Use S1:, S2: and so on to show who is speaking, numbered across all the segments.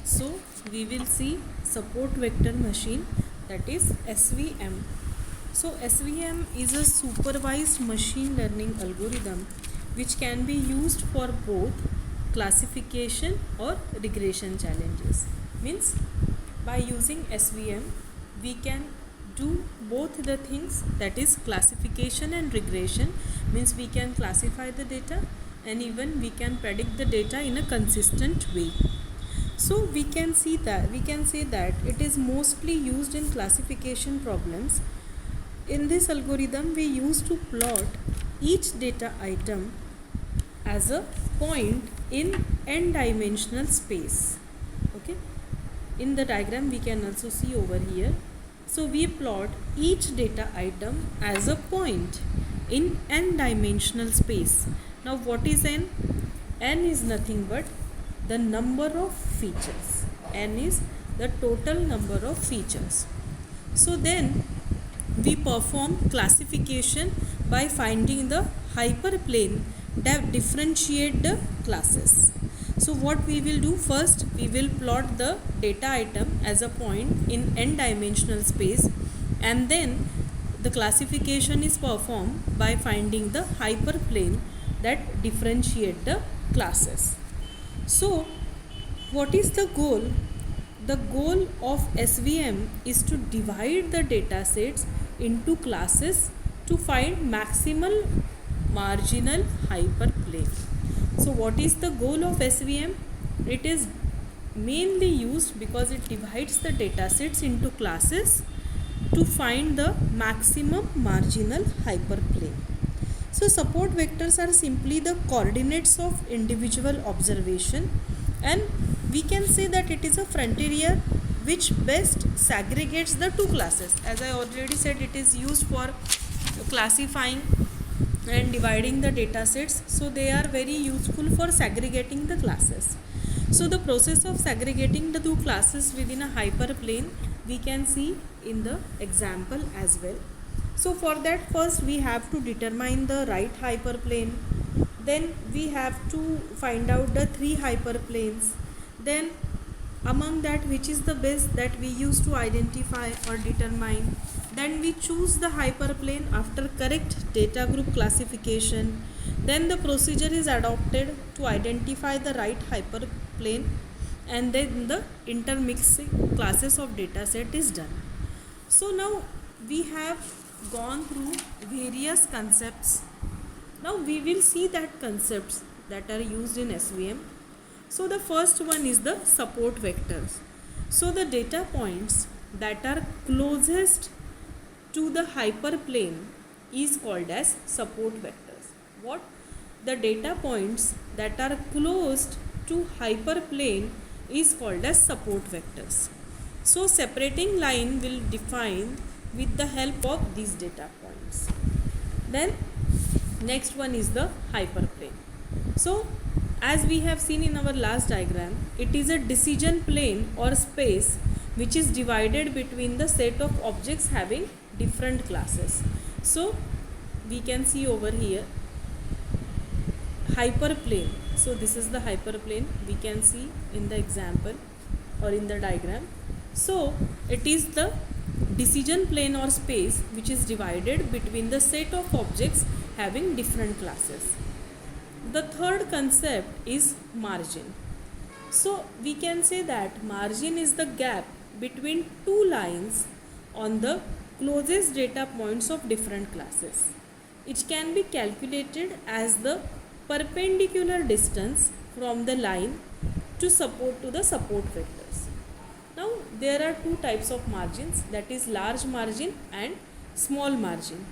S1: So we will see support vector machine, that is SVM. So SVM is a supervised machine learning algorithm which can be used for both classification or regression challenges. Means by using SVM we can do both the things, that is classification and regression. Means we can classify the data and even we can predict the data in a consistent way. So we can say that it is mostly used in classification problems. In this algorithm we use to plot each data item as a point in n-dimensional space. Okay, in the diagram we can also see over here. So we plot each data item as a point in n-dimensional space. Now what is n? N is nothing but the number of features. N is the total number of features. So then we perform classification by finding the hyperplane that differentiate the classes. So what we will do, first we will plot the data item as a point in n-dimensional space, and then the classification is performed by finding the hyperplane that differentiate the classes. So what is the goal? The goal of SVM is to divide the data sets into classes to find maximal marginal hyperplane. So what is the goal of SVM? It is mainly used because it divides the data sets into classes to find the maximum marginal hyperplane. So support vectors are simply the coordinates of individual observation, and we can say that it is a frontier which best segregates the two classes. As I already said, it is used for classifying and dividing the data sets, so they are very useful for segregating the classes. So the process of segregating the two classes within a hyperplane we can see in the example as well. So for that, first we have to determine the right hyperplane, then we have to find out the three hyperplanes, then among that which is the best that we use to identify or determine, then we choose the hyperplane after correct data group classification, then the procedure is adopted to identify the right hyperplane, and then the intermixing classes of data set is done. So now we have gone through various concepts. Now we will see that concepts that are used in SVM. So the first one is the support vectors. So the data points that are closest to the hyperplane is called as support vectors. What? The data points that are closed to hyperplane is called as support vectors. So separating line will define with the help of these data points. Then next one is the hyperplane. So as we have seen in our last diagram, it is a decision plane or space which is divided between the set of objects having different classes. So we can see over here hyperplane. So this is the hyperplane we can see in the example or in the diagram. So it is the decision plane or space which is divided between the set of objects having different classes. The third concept is margin. So we can say that margin is the gap between two lines on the closest data points of different classes. It can be calculated as the perpendicular distance from the line to the support vectors. Now there are two types of margins, that is large margin and small margin.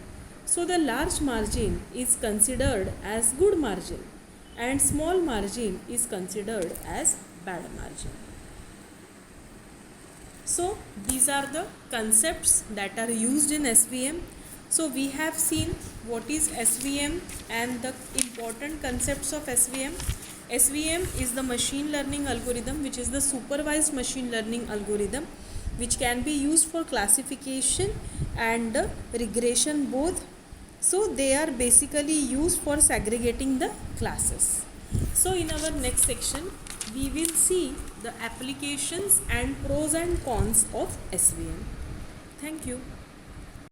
S1: So the large margin is considered as good margin and small margin is considered as bad margin. So these are the concepts that are used in SVM. So we have seen what is SVM and the important concepts of SVM. SVM is the machine learning algorithm which is the supervised machine learning algorithm which can be used for classification and regression both. So they are basically used for segregating the classes. So in our next section we will see the applications and pros and cons of SVM. Thank you.